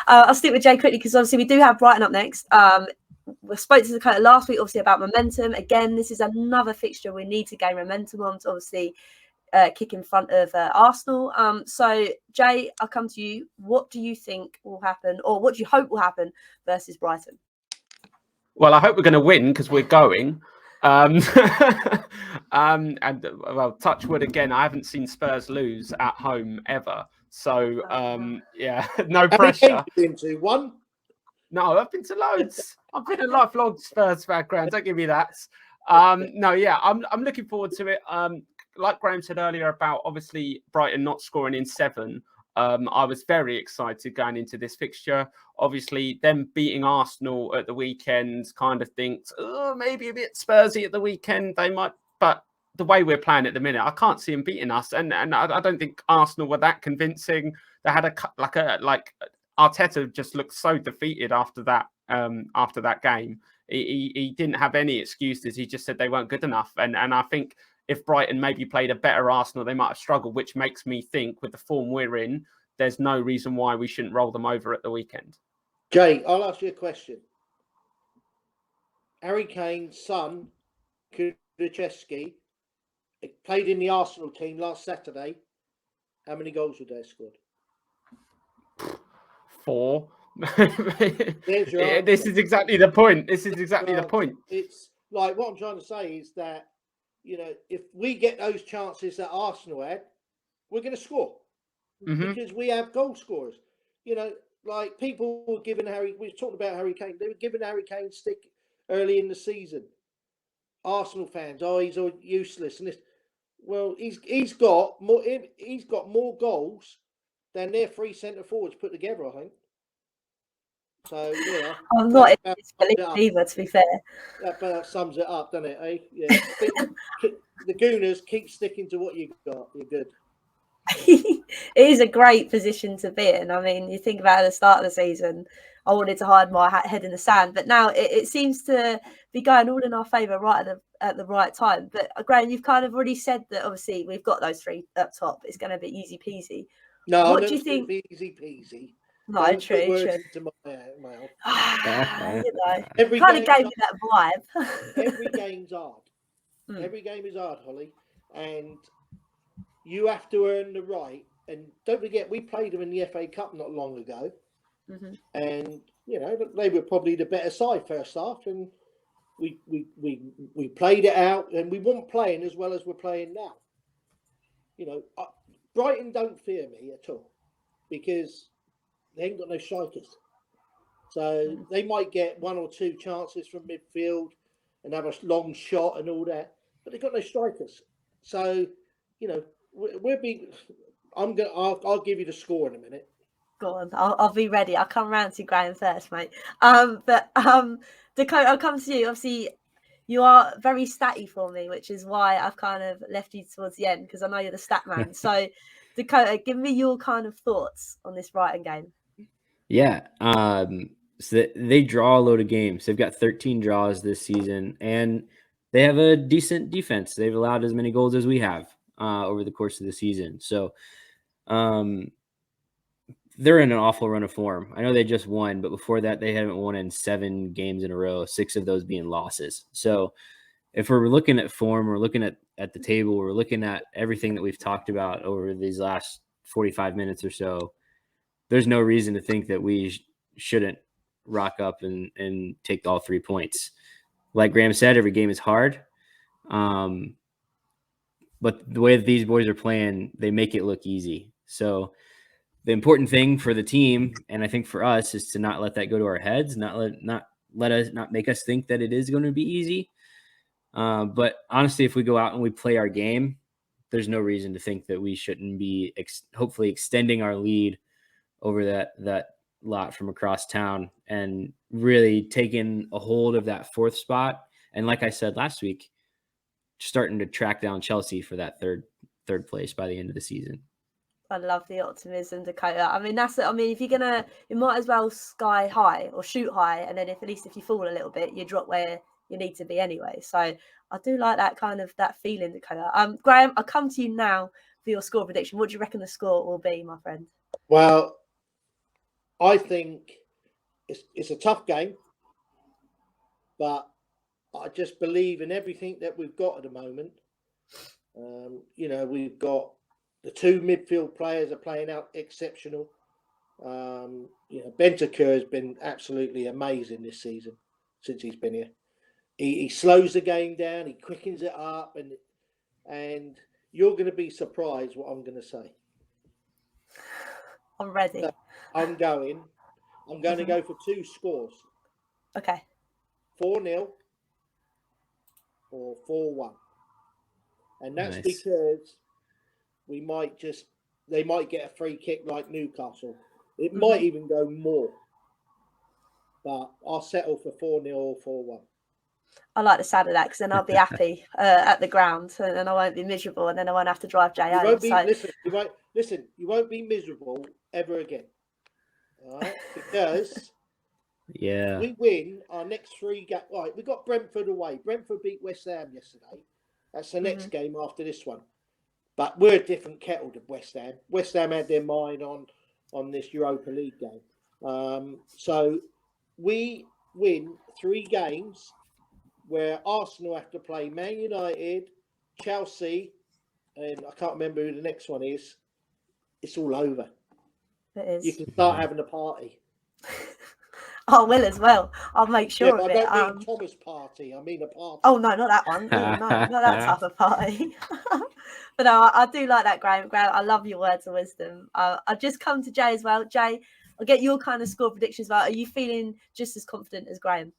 I'll stick with Jay quickly because obviously we do have Brighton up next. We spoke to Dakota last week, obviously, about momentum. Again, this is another fixture we need to gain momentum on to obviously kick in front of Arsenal. So, Jay, I'll come to you. What do you think will happen, or what do you hope will happen versus Brighton? Well, I hope we're going to win because we're going. And well, touch wood again. I haven't seen Spurs lose at home ever. So yeah, no pressure. How many games have you been to? One? No, I've been to loads. I've been a lifelong Spurs background. Don't give me that. No, yeah, I'm looking forward to it. Like Graham said earlier about obviously Brighton not scoring in 7. I was very excited going into this fixture. Obviously, them beating Arsenal at the weekend kind of thinks, oh, maybe a bit Spursy at the weekend. They might, but the way we're playing at the minute, I can't see them beating us. And I don't think Arsenal were that convincing. They had like Arteta just looked so defeated after that game. He didn't have any excuses. He just said they weren't good enough. And I think if Brighton maybe played a better Arsenal, they might have struggled, which makes me think with the form we're in, there's no reason why we shouldn't roll them over at the weekend. Jay, I'll ask you a question. Harry Kane's son, Kulusevski, played in the Arsenal team last Saturday. How many goals would they have scored? 4. This is exactly the point. It's like what I'm trying to say is that, you know, if we get those chances that Arsenal had, we're going to score because we have goal scorers. You know, like people were giving we talked about Harry Kane. They were giving Harry Kane stick early in the season. Arsenal fans, he's all useless. And this, well, he's got more goals than their 3 centre forwards put together, I think. So yeah, I'm not in this belief either, to be fair. That sums it up, doesn't it? Eh? Yeah. The Gooners keep sticking to what you got. You're good. It is a great position to be in. I mean, you think about the start of the season, I wanted to hide my head in the sand, but now it seems to be going all in our favour right at the right time. But Graham, you've kind of already said that obviously we've got those 3 up top. It's going to be easy peasy. No, what do you think? Easy peasy. No, true. You know, every kind of gave me that vibe. Every game's hard. Every game is hard, Hollie, and you have to earn the right. And don't forget, we played them in the FA Cup not long ago, and you know they were probably the better side first half, and we played it out, and we weren't playing as well as we're playing now. You know, Brighton don't fear me at all because they ain't got no strikers. So they might get 1 or 2 chances from midfield and have a long shot and all that, but they've got no strikers. So, you know, I'll give you the score in a minute. Go on, I'll be ready. I'll come round to Graham first, mate. But Dakota, I'll come to you. Obviously, you are very statty for me, which is why I've kind of left you towards the end because I know you're the stat man. So, Dakota, give me your kind of thoughts on this Brighton game. Yeah, so they draw a load of games. They've got 13 draws this season, and they have a decent defense. They've allowed as many goals as we have over the course of the season. So they're in an awful run of form. I know they just won, but before that, they haven't won in 7 games in a row, 6 of those being losses. So if we're looking at form, we're looking at the table, we're looking at everything that we've talked about over these last 45 minutes or so, there's no reason to think that we shouldn't rock up and take all 3 points. Like Graham said, every game is hard. But the way that these boys are playing, they make it look easy. So the important thing for the team, and I think for us, is to not let that go to our heads, not make us think that it is going to be easy. But honestly, if we go out and we play our game, there's no reason to think that we shouldn't be hopefully extending our lead over that lot from across town and really taking a hold of that 4th spot. And like I said last week, starting to track down Chelsea for that third place by the end of the season. I love the optimism, Dakota. I mean, if you're gonna, you might as well sky high or shoot high, and then at least if you fall a little bit, you drop where you need to be anyway. So I do like that feeling, Dakota. Graham, I'll come to you now for your score prediction. What do you reckon the score will be, my friend? Well, I think it's a tough game, but I just believe in everything that we've got at the moment. We've got the two midfield players are playing out exceptional. Bentancur has been absolutely amazing this season since he's been here. He slows the game down, he quickens it up, and you're going to be surprised what I'm going to say. I'm ready. So I'm going to go for 2 scores. Okay. 4-0 or 4-1. And that's Nice. because they might get a free kick like Newcastle. It might even go more. But I'll settle for 4-0 or 4-1. I like the sound of that because then I'll be happy at the ground and I won't be miserable and then I won't have to drive Jay home. You won't be miserable ever again. All right? Because we win our next 3 games. Right, we got Brentford away. Brentford beat West Ham yesterday. That's the next game after this one. But we're a different kettle to West Ham. West Ham had their mind on this Europa League game. So we win 3 games where Arsenal have to play Man United, Chelsea, and I can't remember who the next one is. It's all over. It is. You can start having a party. I will as well. I'll make sure of it. I don't mean Thomas party. I mean a party. Oh, no, not that one. No, not that type of party. But no, I do like that, Graham. Graham, I love your words of wisdom. I've just come to Jay as well. Jay, I'll get your kind of score predictions. Are you feeling just as confident as Graham?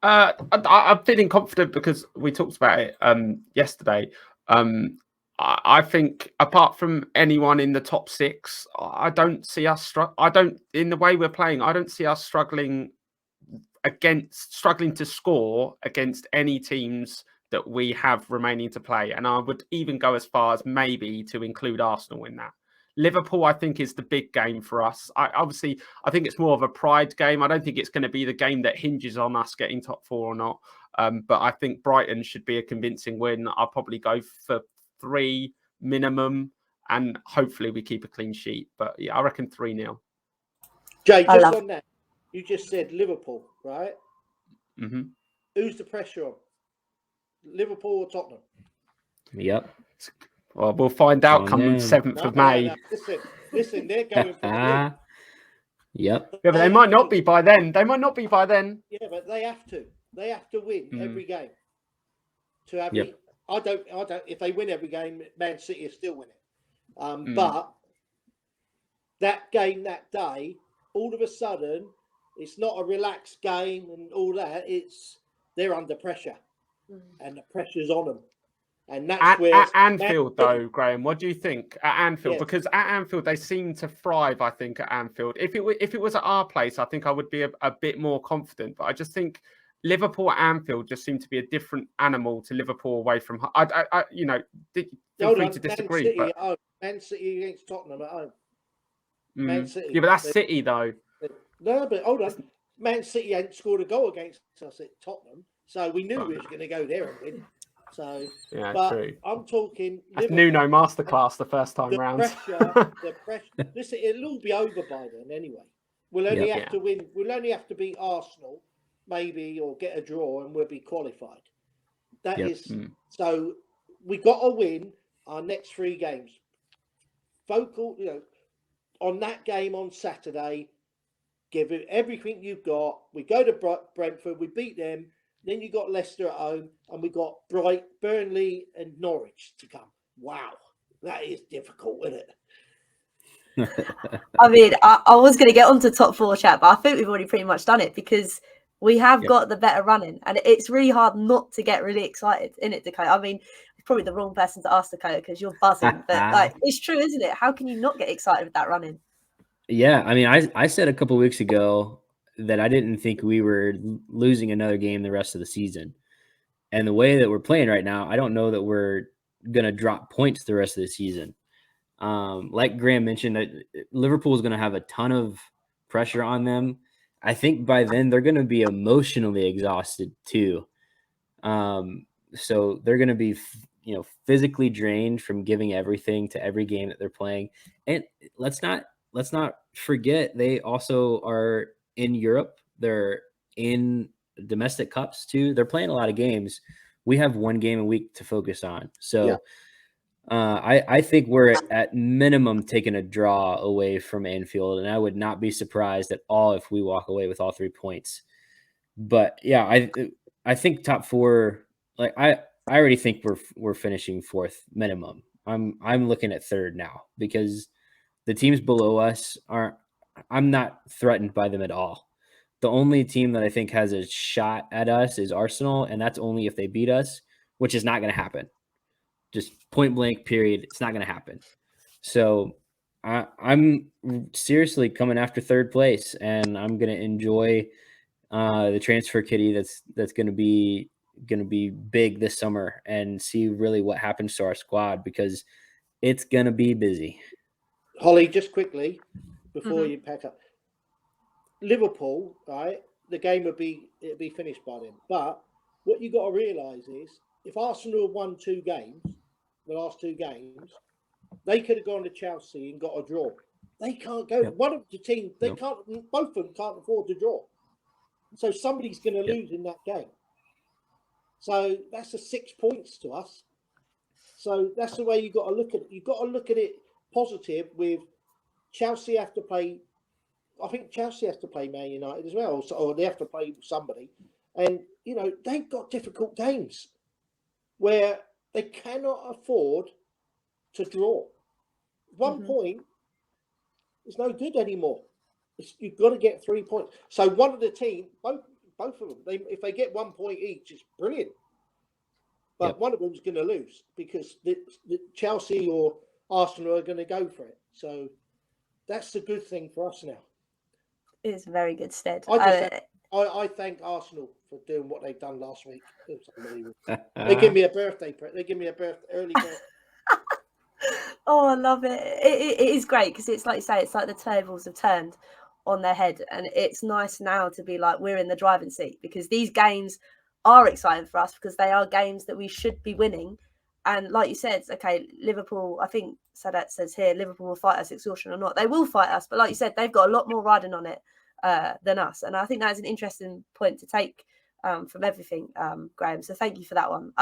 I'm feeling confident because we talked about it yesterday. I think apart from anyone in the top 6, I don't see us in the way we're playing. I don't see us struggling to score against any teams that we have remaining to play. And I would even go as far as maybe to include Arsenal in that. Liverpool, I think, is the big game for us. I think it's more of a pride game. I don't think it's going to be the game that hinges on us getting top 4 or not. But I think Brighton should be a convincing win. I'll probably go for 3 minimum, and hopefully we keep a clean sheet. But yeah, I reckon 3-0. Jay, just on that, you just said Liverpool, right? Mm-hmm. Who's the pressure on? Liverpool or Tottenham? Yep. Well, we'll find out come 7th of May. No. Listen, they're going for the win. Yep. Yeah, but they might not be by then. Yeah, but they have to. They have to win every game to have it. I don't. If they win every game, Man City is still winning. But that game that day, all of a sudden, it's not a relaxed game and all that. They're under pressure, and the pressure's on them. And that's where at Anfield, though, Graham, what do you think at Anfield? Yes. Because at Anfield, they seem to thrive, I think, at Anfield. If it was at our place, I think I would be a bit more confident. But I just think Liverpool at Anfield just seem to be a different animal to Liverpool away from home. Feel free to disagree. Man City against Tottenham at home. Man City. Yeah, but that's City, though. No, but hold on. Man City ain't scored a goal against us at Tottenham, so we knew we was going to go there and win. So, yeah, but true. I'm talking That's Nuno masterclass the first time round. The pressure. Listen, it'll all be over by then anyway. We'll only have to win. We'll only have to beat Arsenal, maybe, or get a draw, and we'll be qualified. That is so. We got to win our next 3 games. Focal, on that game on Saturday. Give it everything you've got. We go to Brentford. We beat them. Then you got Leicester at home, and we got Burnley and Norwich to come. Wow, that is difficult, isn't it? I mean, I was going to get onto top 4 chat, but I think we've already pretty much done it because we have got the better running, and it's really hard not to get really excited in it, Dakota. I mean, you're probably the wrong person to ask, Dakota, because you're buzzing, but it's true, isn't it? How can you not get excited with that running? Yeah, I mean, I said a couple weeks ago that I didn't think we were losing another game the rest of the season. And the way that we're playing right now, I don't know that we're going to drop points the rest of the season. Like Graham mentioned, Liverpool is going to have a ton of pressure on them. I think by then they're going to be emotionally exhausted too. So they're going to be, physically drained from giving everything to every game that they're playing. And let's not let's not forget they also are in Europe. They're in domestic cups too. They're playing a lot of games. We have one game a week to focus on. So I think we're at minimum taking a draw away from Anfield, and I would not be surprised at all if we walk away with all 3 points. But yeah, I think top 4, like I already think we're finishing 4th minimum. I'm looking at 3rd now because the teams below us I'm not threatened by them at all. The only team that I think has a shot at us is Arsenal, and that's only if they beat us, which is not going to happen. Just point blank, period. It's not going to happen. So I'm seriously coming after 3rd place, and I'm going to enjoy the transfer kitty that's going to be big this summer, and see really what happens to our squad, because it's going to be busy. Hollie, just quickly before you pack up, Liverpool, right? The game it'll be finished by then. But what you got to realise is, if Arsenal have won 2 games, the last 2 games, they could have gone to Chelsea and got a draw. They can't go. One of the teams, they can't. Both of them can't afford to draw. So somebody's going to lose in that game. So that's a 6 points to us. So that's the way you got to look at it. You've got to look at it positive. With Chelsea have to play. I think Chelsea has to play Man United as well, or they have to play somebody. And, they've got difficult games where they cannot afford to draw. 1 point is no good anymore. You've got to get 3 points. So one of the team, both of them, if they get 1 point each, it's brilliant. But one of them's going to lose because the Chelsea or Arsenal are going to go for it. So that's the good thing for us now. It's very good stead. I thank Arsenal for doing what they've done last week. It was unbelievable. They give me a birthday. They give me a early birthday. Oh, I love it. It is great because it's like you say, it's like the tables have turned on their head, and it's nice now to be like we're in the driving seat, because these games are exciting for us because they are games that we should be winning. And like you said, okay, Liverpool, I think Sadat says here, Liverpool will fight us, exhaustion or not. They will fight us, but like you said, they've got a lot more riding on it than us. And I think that's an interesting point to take from everything, Graham. So thank you for that one.